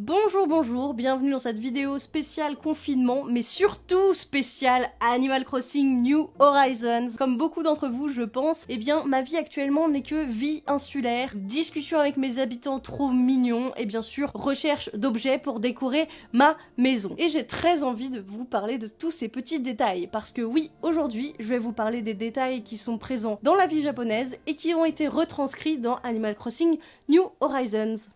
Bonjour, bienvenue dans cette vidéo spéciale confinement, mais surtout spéciale Animal Crossing New Horizons. Comme beaucoup d'entre vous, je pense, eh bien, ma vie actuellement n'est que vie insulaire, discussion avec mes habitants trop mignons, et bien sûr, recherche d'objets pour décorer ma maison. Et j'ai très envie de vous parler de tous ces petits détails, parce que oui, aujourd'hui, je vais vous parler des détails qui sont présents dans la vie japonaise et qui ont été retranscrits dans Animal Crossing New Horizons.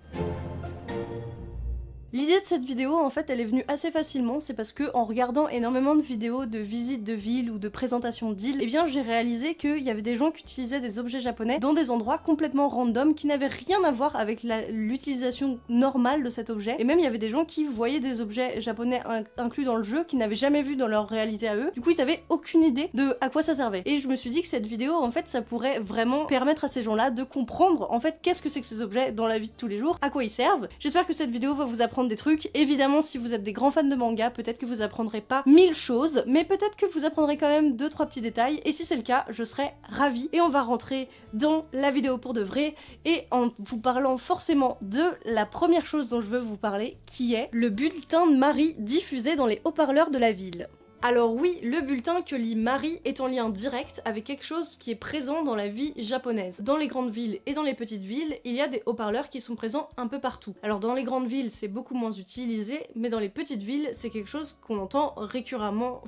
L'idée de cette vidéo, en fait, elle est venue assez facilement, c'est parce que en regardant énormément de vidéos de visites de villes ou de présentations d'îles, eh bien j'ai réalisé qu'il y avait des gens qui utilisaient des objets japonais dans des endroits complètement random qui n'avaient rien à voir avec l'utilisation normale de cet objet, et même il y avait des gens qui voyaient des objets japonais inclus dans le jeu qui n'avaient jamais vu dans leur réalité à eux, du coup ils avaient aucune idée de à quoi ça servait. Et je me suis dit que cette vidéo, en fait, ça pourrait vraiment permettre à ces gens-là de comprendre, en fait, qu'est-ce que c'est que ces objets dans la vie de tous les jours, à quoi ils servent. J'espère que cette vidéo va vous apprendre des trucs. Évidemment, si vous êtes des grands fans de manga, peut-être que vous apprendrez pas 1000 choses, mais peut-être que vous apprendrez quand même 2-3 petits détails, et si c'est le cas, je serai ravie. Et on va rentrer dans la vidéo pour de vrai, et en vous parlant forcément de la première chose dont je veux vous parler, qui est le bulletin de Marie diffusé dans les haut-parleurs de la ville. Alors oui, le bulletin que lit Marie est en lien direct avec quelque chose qui est présent dans la vie japonaise. Dans les grandes villes et dans les petites villes, il y a des haut-parleurs qui sont présents un peu partout. Alors dans les grandes villes, c'est beaucoup moins utilisé, mais dans les petites villes, c'est quelque chose qu'on entend récurrentement,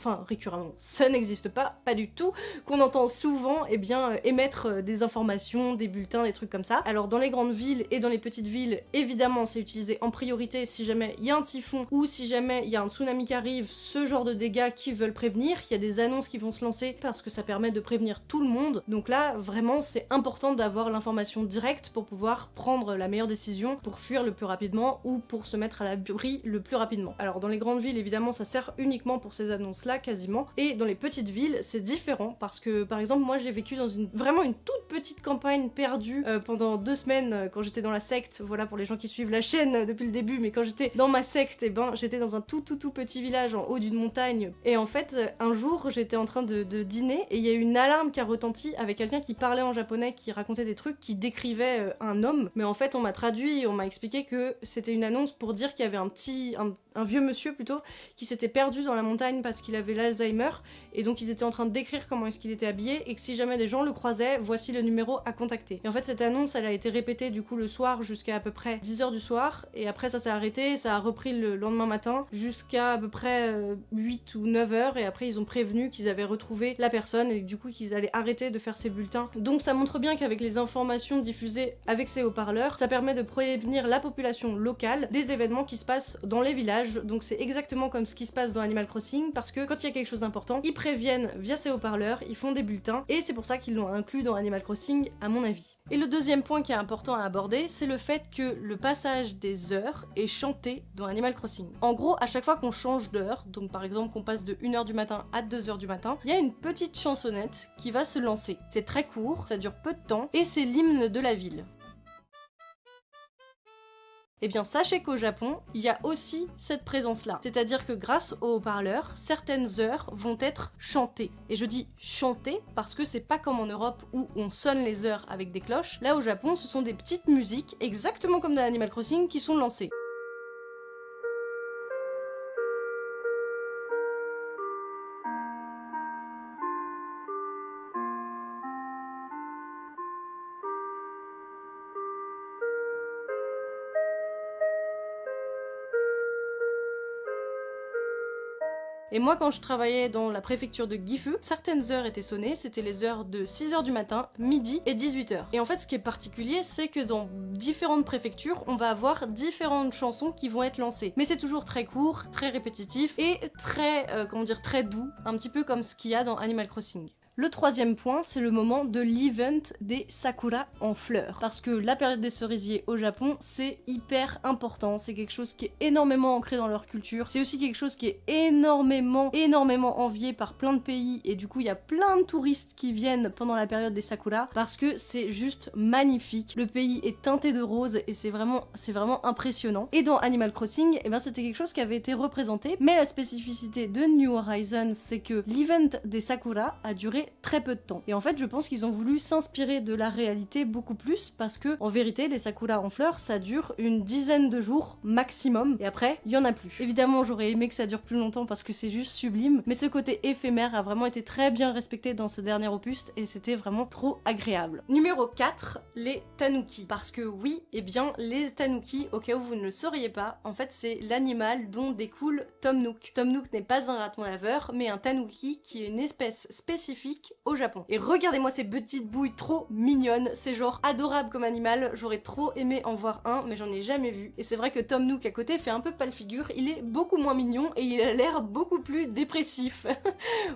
ça n'existe pas du tout, qu'on entend souvent, eh bien, émettre des informations, des bulletins, des trucs comme ça. Alors dans les grandes villes et dans les petites villes, évidemment, c'est utilisé en priorité si jamais il y a un typhon ou si jamais il y a un tsunami qui arrive, ce genre de dégâts qui veulent prévenir, il y a des annonces qui vont se lancer parce que ça permet de prévenir tout le monde. Donc là, vraiment, c'est important d'avoir l'information directe pour pouvoir prendre la meilleure décision, pour fuir le plus rapidement ou pour se mettre à l'abri le plus rapidement. Alors dans les grandes villes, évidemment, ça sert uniquement pour ces annonces-là, quasiment. Et dans les petites villes, c'est différent parce que, par exemple, moi, j'ai vécu dans vraiment une toute petite campagne perdue pendant 2 semaines quand j'étais dans la secte. Voilà pour les gens qui suivent la chaîne depuis le début, mais quand j'étais dans ma secte, eh ben, j'étais dans un tout petit village en haut d'une montagne. Et en fait, un jour, j'étais en train de dîner et il y a eu une alarme qui a retenti avec quelqu'un qui parlait en japonais, qui racontait des trucs, qui décrivait un homme. Mais en fait, on m'a traduit et on m'a expliqué que c'était une annonce pour dire qu'il y avait un vieux monsieur plutôt, qui s'était perdu dans la montagne parce qu'il avait l'Alzheimer, et donc ils étaient en train de décrire comment est-ce qu'il était habillé, et que si jamais des gens le croisaient, voici le numéro à contacter. Et en fait, cette annonce, elle a été répétée du coup le soir jusqu'à à peu près 10h du soir, et après ça s'est arrêté, ça a repris le lendemain matin jusqu'à à peu près 8 ou 9h, et après ils ont prévenu qu'ils avaient retrouvé la personne, et du coup qu'ils allaient arrêter de faire ces bulletins. Donc ça montre bien qu'avec les informations diffusées avec ces haut-parleurs, ça permet de prévenir la population locale des événements qui se passent dans les villages. Donc c'est exactement comme ce qui se passe dans Animal Crossing, parce que quand il y a quelque chose d'important, ils préviennent via ces haut-parleurs, ils font des bulletins, et c'est pour ça qu'ils l'ont inclus dans Animal Crossing à mon avis. Et le deuxième point qui est important à aborder, c'est le fait que le passage des heures est chanté dans Animal Crossing. En gros, à chaque fois qu'on change d'heure, donc par exemple qu'on passe de 1h du matin à 2h du matin, il y a une petite chansonnette qui va se lancer. C'est très court, ça dure peu de temps, et c'est l'hymne de la ville. Eh bien sachez qu'au Japon, il y a aussi cette présence-là. C'est-à-dire que grâce aux haut-parleurs, certaines heures vont être chantées. Et je dis chantées parce que c'est pas comme en Europe où on sonne les heures avec des cloches. Là au Japon, ce sont des petites musiques, exactement comme dans Animal Crossing, qui sont lancées. Et moi, quand je travaillais dans la préfecture de Gifu, certaines heures étaient sonnées, c'était les heures de 6h du matin, midi et 18h. Et en fait, ce qui est particulier, c'est que dans différentes préfectures, on va avoir différentes chansons qui vont être lancées. Mais c'est toujours très court, très répétitif et très, très doux, un petit peu comme ce qu'il y a dans Animal Crossing. Le troisième point, c'est le moment de l'event des sakura en fleurs. Parce que la période des cerisiers au Japon, c'est hyper important. C'est quelque chose qui est énormément ancré dans leur culture. C'est aussi quelque chose qui est énormément envié par plein de pays. Et du coup, il y a plein de touristes qui viennent pendant la période des sakura parce que c'est juste magnifique. Le pays est teinté de rose et c'est vraiment impressionnant. Et dans Animal Crossing, eh ben, c'était quelque chose qui avait été représenté. Mais la spécificité de New Horizons, c'est que l'event des sakura a duré met très peu de temps. Et en fait, je pense qu'ils ont voulu s'inspirer de la réalité beaucoup plus parce que, en vérité, les sakuras en fleurs, ça dure une dizaine de jours maximum et après, il y en a plus. Évidemment, j'aurais aimé que ça dure plus longtemps parce que c'est juste sublime, mais ce côté éphémère a vraiment été très bien respecté dans ce dernier opus et c'était vraiment trop agréable. Numéro 4, les tanuki. Parce que oui, eh bien, les tanuki, au cas où vous ne le sauriez pas, en fait, c'est l'animal dont découle Tom Nook. Tom Nook n'est pas un raton laveur, mais un tanuki qui est une espèce spécifique au Japon. Et regardez-moi ces petites bouilles trop mignonnes, c'est genre adorable comme animal, j'aurais trop aimé en voir un, mais j'en ai jamais vu. Et c'est vrai que Tom Nook à côté fait un peu pâle figure, il est beaucoup moins mignon et il a l'air beaucoup plus dépressif.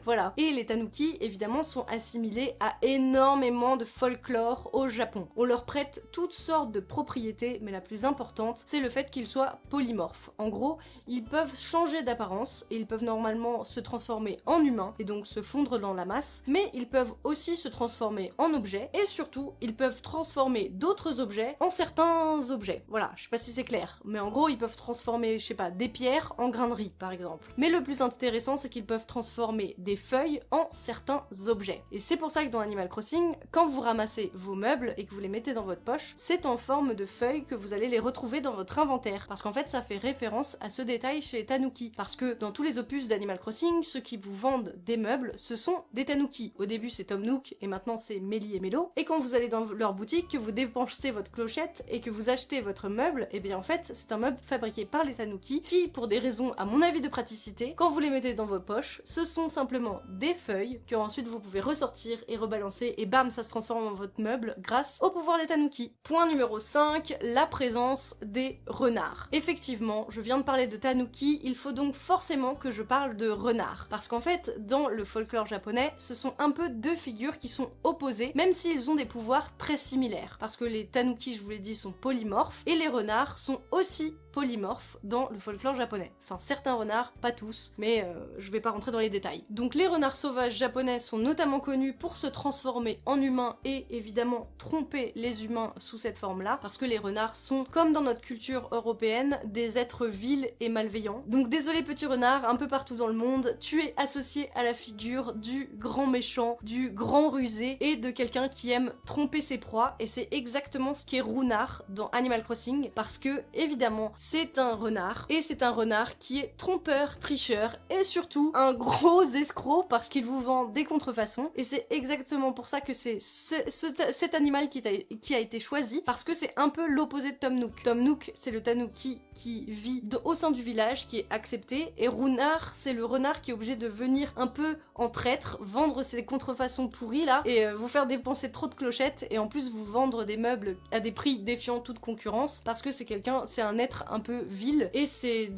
Voilà. Et les tanuki, évidemment, sont assimilés à énormément de folklore au Japon. On leur prête toutes sortes de propriétés, mais la plus importante, c'est le fait qu'ils soient polymorphes. En gros, ils peuvent changer d'apparence et ils peuvent normalement se transformer en humains et donc se fondre dans la masse, mais ils peuvent aussi se transformer en objets et surtout, ils peuvent transformer d'autres objets en certains objets. Voilà, je sais pas si c'est clair, mais en gros, ils peuvent transformer, je sais pas, des pierres en grains de riz, par exemple. Mais le plus intéressant, c'est qu'ils peuvent transformer des feuilles en certains objets. Et c'est pour ça que dans Animal Crossing, quand vous ramassez vos meubles et que vous les mettez dans votre poche, c'est en forme de feuilles que vous allez les retrouver dans votre inventaire. Parce qu'en fait, ça fait référence à ce détail chez les tanuki. Parce que dans tous les opus d'Animal Crossing, ceux qui vous vendent des meubles, ce sont des tanuki. Au début, c'est Tom Nook et maintenant c'est Mélie et Mélo. Et quand vous allez dans leur boutique, que vous dépensez votre clochette et que vous achetez votre meuble, et bien en fait, c'est un meuble fabriqué par les tanuki qui, pour des raisons à mon avis de praticité, quand vous les mettez dans vos poches, ce sont simplement des feuilles que ensuite vous pouvez ressortir et rebalancer et bam, ça se transforme en votre meuble grâce au pouvoir des tanuki. Point numéro 5, la présence des renards. Effectivement, je viens de parler de tanuki, il faut donc forcément que je parle de renards. Parce qu'en fait, dans le folklore japonais, ce sont un peu deux figures qui sont opposées, même s'ils ont des pouvoirs très similaires. Parce que les tanuki, je vous l'ai dit, sont polymorphes, et les renards sont aussi polymorphes dans le folklore japonais. Enfin, certains renards, pas tous, mais je vais pas rentrer dans les détails. Donc les renards sauvages japonais sont notamment connus pour se transformer en humains et évidemment tromper les humains sous cette forme-là, parce que les renards sont, comme dans notre culture européenne, des êtres vils et malveillants. Donc désolé petit renard, un peu partout dans le monde, tu es associé à la figure du grand méchant, du grand rusé et de quelqu'un qui aime tromper ses proies, et c'est exactement ce qu'est Runar dans Animal Crossing, parce que évidemment c'est un renard, et c'est un renard qui est trompeur, tricheur, et surtout un gros escroc parce qu'il vous vend des contrefaçons, et c'est exactement pour ça que c'est cet animal qui a été choisi, parce que c'est un peu l'opposé de Tom Nook. Tom Nook, c'est le tanuki qui vit au sein du village, qui est accepté, et Runar, c'est le renard qui est obligé de venir un peu en traître, vendre ses contrefaçons pourries là, et vous faire dépenser trop de clochettes, et en plus vous vendre des meubles à des prix défiant toute concurrence, parce que c'est un être un peu vil, et c'est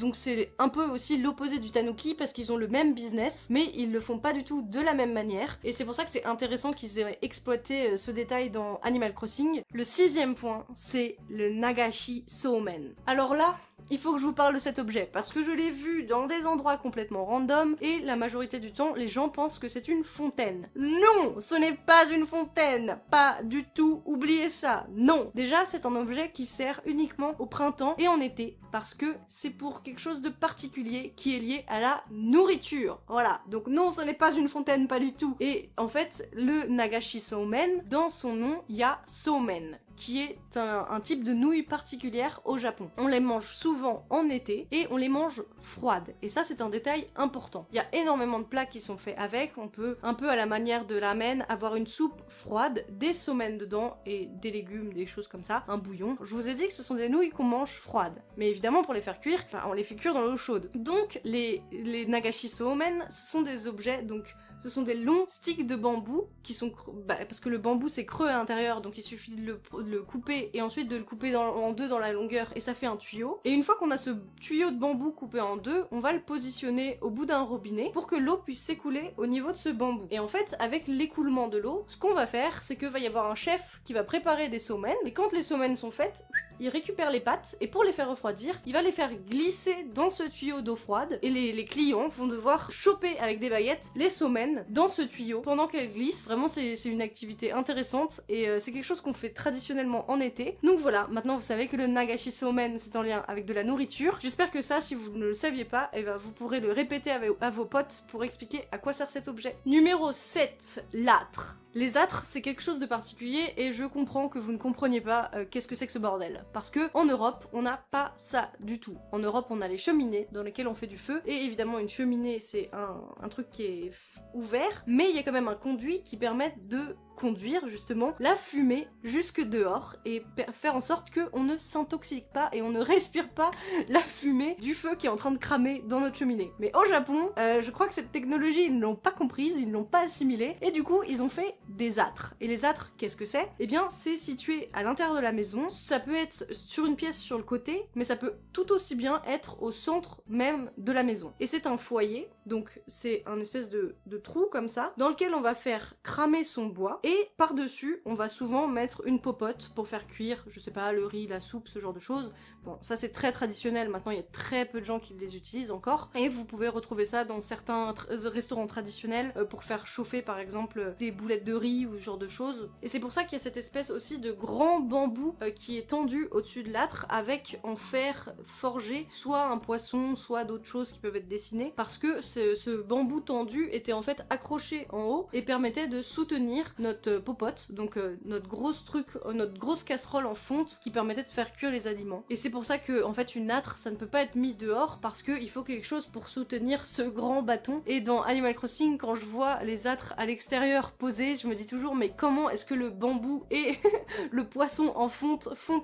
un peu aussi l'opposé du tanuki, parce qu'ils ont le même business, mais ils le font pas du tout de la même manière, et c'est pour ça que c'est intéressant qu'ils aient exploité ce détail dans Animal Crossing. Le 6e point, c'est le Nagashi Soumen. Alors là, il faut que je vous parle de cet objet, parce que je l'ai vu dans des endroits complètement random, et la majorité du temps, les gens pensent que c'est une fontaine. Non, ce n'est pas une fontaine, pas du tout, oubliez ça, non. Déjà, c'est un objet qui sert uniquement au printemps et en été, parce que c'est pour quelque chose de particulier qui est lié à la nourriture. Voilà, donc non, ce n'est pas une fontaine, pas du tout. Et en fait, le Nagashi Soumen, dans son nom, il y a Soumen, qui est un type de nouilles particulière au Japon. On les mange souvent en été et on les mange froides. Et ça, c'est un détail important. Il y a énormément de plats qui sont faits avec. On peut, un peu à la manière de ramen, avoir une soupe froide, des somen dedans et des légumes, des choses comme ça, un bouillon. Je vous ai dit que ce sont des nouilles qu'on mange froides. Mais évidemment, pour les faire cuire, on les fait cuire dans l'eau chaude. Donc, les Nagashi Soumen, ce sont des objets, donc ce sont des longs sticks de bambou qui sont parce que le bambou c'est creux à l'intérieur, donc il suffit de le couper et ensuite de le couper en deux dans la longueur et ça fait un tuyau. Et une fois qu'on a ce tuyau de bambou coupé en deux, on va le positionner au bout d'un robinet pour que l'eau puisse s'écouler au niveau de ce bambou. Et en fait, avec l'écoulement de l'eau, ce qu'on va faire, c'est que va y avoir un chef qui va préparer des somen, et quand les somen sont faites, il récupère les pâtes et pour les faire refroidir, il va les faire glisser dans ce tuyau d'eau froide et les clients vont devoir choper avec des baguettes les somen dans ce tuyau pendant qu'elles glissent. Vraiment c'est une activité intéressante et c'est quelque chose qu'on fait traditionnellement en été. Donc voilà, maintenant vous savez que le nagashi somen c'est en lien avec de la nourriture. J'espère que ça, si vous ne le saviez pas, eh ben, vous pourrez le répéter à vos potes pour expliquer à quoi sert cet objet. Numéro 7, l'âtre. Les âtres, c'est quelque chose de particulier et je comprends que vous ne compreniez pas qu'est-ce que c'est que ce bordel. Parce que en Europe, on n'a pas ça du tout. En Europe, on a les cheminées dans lesquelles on fait du feu et évidemment une cheminée c'est un truc qui est ouvert, mais il y a quand même un conduit qui permet de conduire justement la fumée jusque dehors et faire en sorte qu'on ne s'intoxique pas et on ne respire pas la fumée du feu qui est en train de cramer dans notre cheminée. Mais au Japon, je crois que cette technologie, ils ne l'ont pas comprise, ils ne l'ont pas assimilée et du coup, ils ont fait des âtres. Et les âtres, qu'est-ce que c'est? Eh bien, c'est situé à l'intérieur de la maison, ça peut être sur une pièce sur le côté, mais ça peut tout aussi bien être au centre même de la maison. Et c'est un foyer, donc c'est un espèce de trou comme ça, dans lequel on va faire cramer son bois. Et par-dessus, on va souvent mettre une popote pour faire cuire, je sais pas, le riz, la soupe, ce genre de choses. Bon, ça c'est très traditionnel, maintenant il y a très peu de gens qui les utilisent encore. Et vous pouvez retrouver ça dans certains restaurants traditionnels pour faire chauffer par exemple des boulettes de riz ou ce genre de choses. Et c'est pour ça qu'il y a cette espèce aussi de grand bambou qui est tendu au-dessus de l'âtre avec en fer forgé, soit un poisson, soit d'autres choses qui peuvent être dessinées. Parce que ce bambou tendu était en fait accroché en haut et permettait de soutenir notre popote, donc notre grosse casserole en fonte qui permettait de faire cuire les aliments. Et c'est pour ça que en fait une âtre ça ne peut pas être mis dehors parce qu'il faut quelque chose pour soutenir ce grand bâton. Et dans Animal Crossing, quand je vois les âtres à l'extérieur posés, je me dis toujours mais comment est-ce que le bambou et le poisson en fonte font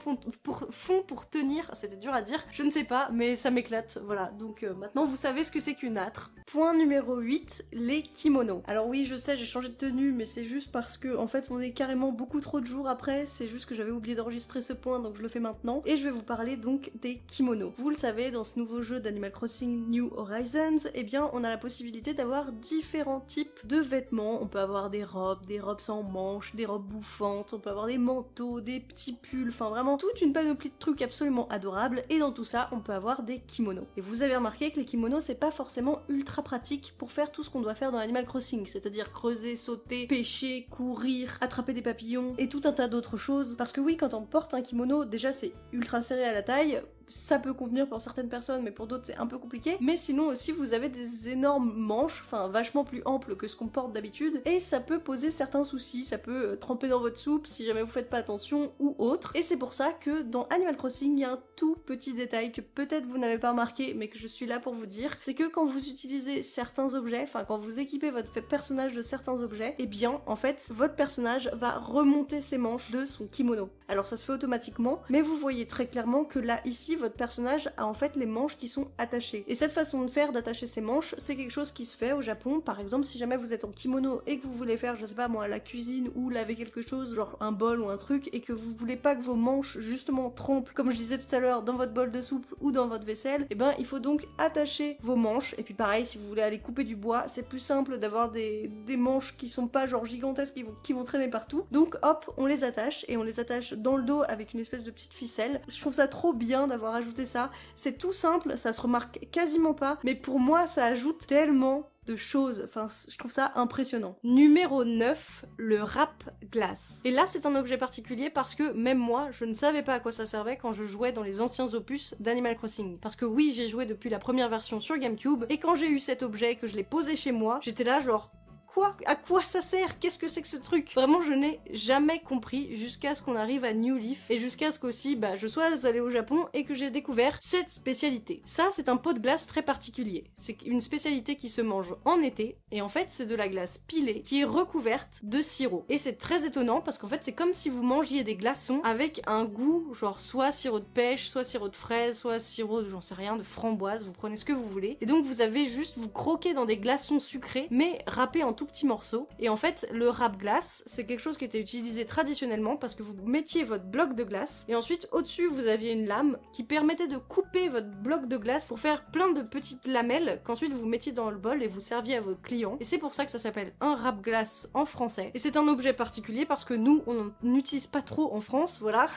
pour tenir? C'était dur à dire, je ne sais pas, mais ça m'éclate, voilà. Donc maintenant vous savez ce que c'est qu'une âtre. Point numéro 8, les kimonos. Alors oui, je sais, j'ai changé de tenue, mais c'est juste parce que en fait on est carrément beaucoup trop de jours après, c'est juste que j'avais oublié d'enregistrer ce point donc je le fais maintenant et je vais vous parler donc des kimonos. Vous le savez, dans ce nouveau jeu d'Animal Crossing New Horizons, eh bien on a la possibilité d'avoir différents types de vêtements. On peut avoir des robes sans manches, des robes bouffantes, on peut avoir des manteaux, des petits pulls, enfin vraiment toute une panoplie de trucs absolument adorables et dans tout ça on peut avoir des kimonos. Et vous avez remarqué que les kimonos c'est pas forcément ultra pratique pour faire tout ce qu'on doit faire dans Animal Crossing, c'est-à-dire creuser, sauter, pêcher, courir, attraper des papillons et tout un tas d'autres choses. Parce que oui, quand on porte un kimono, déjà c'est ultra serré à la taille, ça peut convenir pour certaines personnes mais pour d'autres c'est un peu compliqué, mais sinon aussi vous avez des énormes manches, enfin vachement plus amples que ce qu'on porte d'habitude et ça peut poser certains soucis, ça peut tremper dans votre soupe si jamais vous faites pas attention ou autre. Et c'est pour ça que dans Animal Crossing il y a un tout petit détail que peut-être vous n'avez pas remarqué mais que je suis là pour vous dire, c'est que quand vous utilisez certains objets, enfin quand vous équipez votre personnage de certains objets, et bien en fait votre personnage va remonter ses manches de son kimono. Alors ça se fait automatiquement, mais vous voyez très clairement que là ici votre personnage a en fait les manches qui sont attachées. Et cette façon de faire, d'attacher ses manches, c'est quelque chose qui se fait au Japon. Par exemple, si jamais vous êtes en kimono et que vous voulez faire, je sais pas moi, la cuisine ou laver quelque chose, genre un bol ou un truc, et que vous voulez pas que vos manches justement trempent, comme je disais tout à l'heure, dans votre bol de soupe ou dans votre vaisselle, et ben il faut donc attacher vos manches. Et puis pareil, si vous voulez aller couper du bois, c'est plus simple d'avoir des manches qui sont pas genre gigantesques, qui vont traîner partout. Donc hop, on les attache, et on les attache dans le dos avec une espèce de petite ficelle. Je trouve ça trop bien d'avoir ajouté ça. C'est tout simple, ça se remarque quasiment pas, mais pour moi ça ajoute tellement de choses, enfin je trouve ça impressionnant. Numéro 9, le râpe-glace. Et là c'est un objet particulier parce que même moi je ne savais pas à quoi ça servait quand je jouais dans les anciens opus d'Animal Crossing. Parce que oui, j'ai joué depuis la première version sur GameCube et quand j'ai eu cet objet, que je l'ai posé chez moi, j'étais là genre quoi? À quoi ça sert? Qu'est-ce que c'est que ce truc? Vraiment, je n'ai jamais compris jusqu'à ce qu'on arrive à New Leaf et jusqu'à ce qu'aussi je sois allée au Japon et que j'ai découvert cette spécialité. Ça, c'est un pot de glace très particulier. C'est une spécialité qui se mange en été et en fait, c'est de la glace pilée qui est recouverte de sirop. Et c'est très étonnant parce qu'en fait, c'est comme si vous mangiez des glaçons avec un goût genre soit sirop de pêche, soit sirop de fraise, soit sirop, j'en sais rien, de framboise. Vous prenez ce que vous voulez. Et donc, vous avez juste, vous croquez dans des glaçons sucrés mais râpés en tout tout petit morceau. Et en fait, le râpe-glace, c'est quelque chose qui était utilisé traditionnellement parce que vous mettiez votre bloc de glace et ensuite au-dessus vous aviez une lame qui permettait de couper votre bloc de glace pour faire plein de petites lamelles qu'ensuite vous mettiez dans le bol et vous serviez à vos clients. Et c'est pour ça que ça s'appelle un râpe-glace en français. Et c'est un objet particulier parce que nous, on n'utilise pas trop en France, voilà.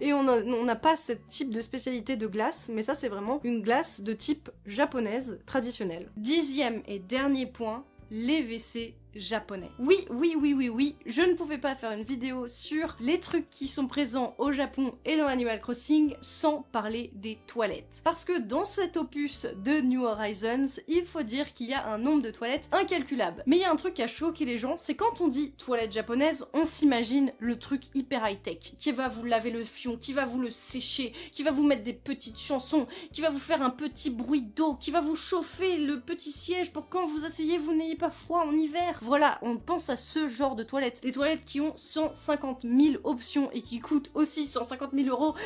Et on n'a pas ce type de spécialité de glace, mais ça c'est vraiment une glace de type japonaise traditionnelle. 10e et dernier point, les WC japonais. Oui, je ne pouvais pas faire une vidéo sur les trucs qui sont présents au Japon et dans Animal Crossing sans parler des toilettes. Parce que dans cet opus de New Horizons, il faut dire qu'il y a un nombre de toilettes incalculable. Mais il y a un truc qui a choqué les gens, c'est quand on dit toilette japonaise, on s'imagine le truc hyper high-tech, qui va vous laver le fion, qui va vous le sécher, qui va vous mettre des petites chansons, qui va vous faire un petit bruit d'eau, qui va vous chauffer le petit siège pour quand vous asseyez, vous n'ayez pas froid en hiver. Voilà, on pense à ce genre de toilettes. Les toilettes qui ont 150 000 options et qui coûtent aussi 150 000 euros.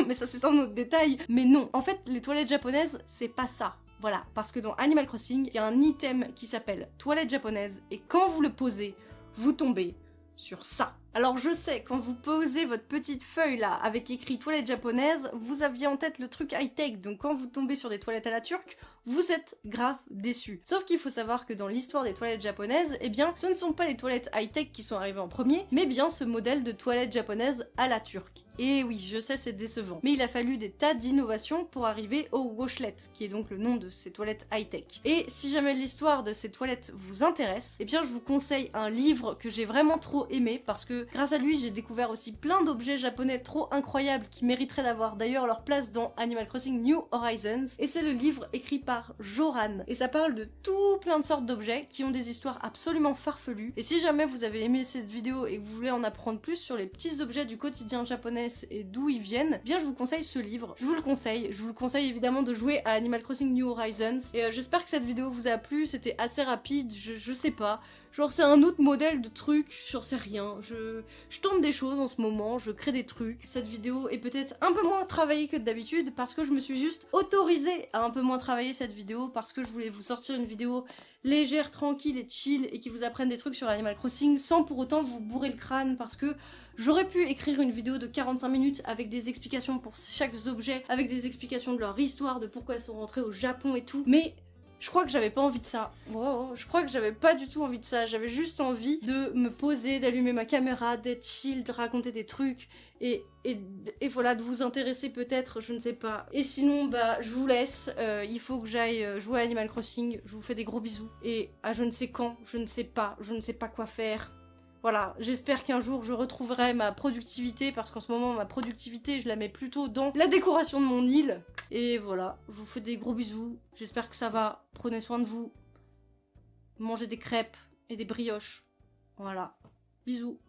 Mais ça c'est un autre détail. Mais non, en fait les toilettes japonaises c'est pas ça. Voilà, parce que dans Animal Crossing, il y a un item qui s'appelle toilette japonaise et quand vous le posez, vous tombez sur ça. Alors je sais, quand vous posez votre petite feuille là, avec écrit toilette japonaise, vous aviez en tête le truc high-tech, donc quand vous tombez sur des toilettes à la turque, vous êtes grave déçus. Sauf qu'il faut savoir que dans l'histoire des toilettes japonaises, eh bien, ce ne sont pas les toilettes high-tech qui sont arrivées en premier, mais bien ce modèle de toilette japonaise à la turque. Et oui, je sais, c'est décevant. Mais il a fallu des tas d'innovations pour arriver au washlet, qui est donc le nom de ces toilettes high-tech. Et si jamais l'histoire de ces toilettes vous intéresse, eh bien je vous conseille un livre que j'ai vraiment trop aimé, parce que grâce à lui, j'ai découvert aussi plein d'objets japonais trop incroyables qui mériteraient d'avoir d'ailleurs leur place dans Animal Crossing New Horizons. Et c'est le livre écrit par Joran. Et ça parle de tout plein de sortes d'objets qui ont des histoires absolument farfelues. Et si jamais vous avez aimé cette vidéo et que vous voulez en apprendre plus sur les petits objets du quotidien japonais et d'où ils viennent, bien je vous conseille ce livre. Je vous le conseille évidemment de jouer à Animal Crossing New Horizons. Et j'espère que cette vidéo vous a plu, c'était assez rapide, je sais pas. Genre c'est un autre modèle de truc, j'en sais rien, je tente des choses en ce moment, je crée des trucs. Cette vidéo est peut-être un peu moins travaillée que d'habitude parce que je me suis juste autorisée à un peu moins travailler cette vidéo parce que je voulais vous sortir une vidéo légère, tranquille et chill et qui vous apprenne des trucs sur Animal Crossing sans pour autant vous bourrer le crâne parce que j'aurais pu écrire une vidéo de 45 minutes avec des explications pour chaque objet, avec des explications de leur histoire, de pourquoi elles sont rentrées au Japon et tout, mais je crois que j'avais pas envie de ça. Wow, je crois que j'avais pas du tout envie de ça. J'avais juste envie de me poser, d'allumer ma caméra, d'être chill, de raconter des trucs et voilà, de vous intéresser peut-être, je ne sais pas. Et sinon, bah, je vous laisse. Il faut que j'aille jouer à Animal Crossing. Je vous fais des gros bisous. Et à je ne sais quand, je ne sais pas quoi faire. Voilà, j'espère qu'un jour je retrouverai ma productivité parce qu'en ce moment ma productivité je la mets plutôt dans la décoration de mon île. Et voilà, je vous fais des gros bisous, j'espère que ça va, prenez soin de vous, mangez des crêpes et des brioches. Voilà, bisous.